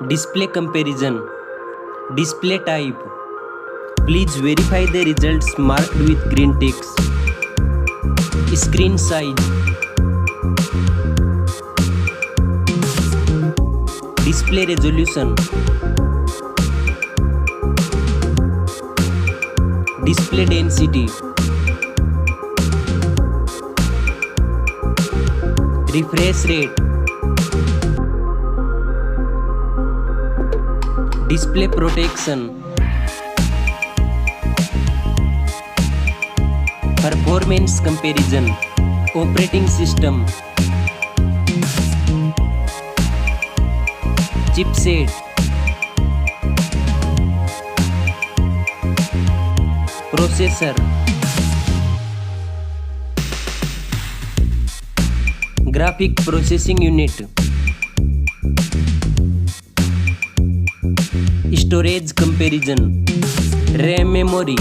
Display comparison. Display type. Please verify the results marked with green ticks. Screen size. Display resolution. Display density. Refresh rate. Display protection. Performance comparison. Operating system. Chipset. Processor. Graphic processing unit. Storage comparison. RAM memory.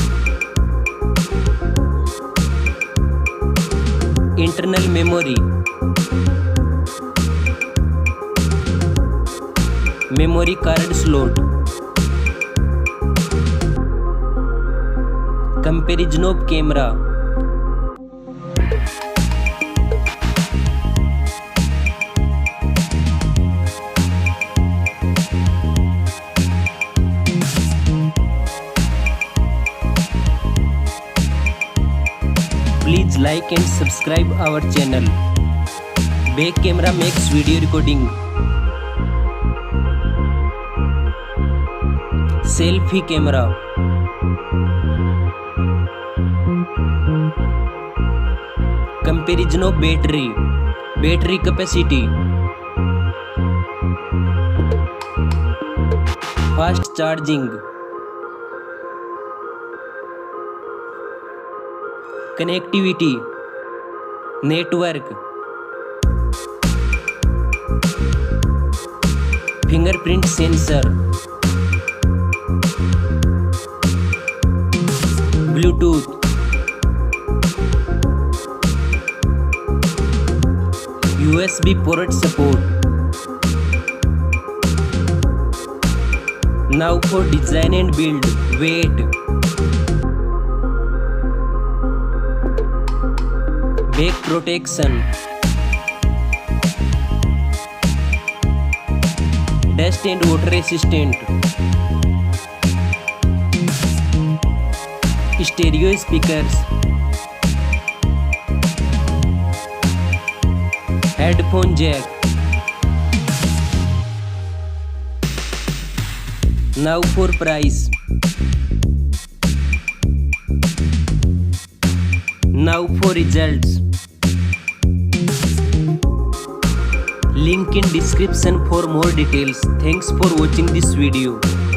Internal memory. Memory card slot. Comparison of camera. Please like and subscribe our channel. Back camera makes video recording. Selfie camera. Comparison of battery. Battery capacity. Fast charging. Connectivity. Network. Fingerprint sensor. Bluetooth. USB port support. Now for design and build. Weight. Back protection. Dust and water resistant. Stereo speakers. Headphone jack. Now for price. Now for results. Link in description for more details. Thanks for watching this video.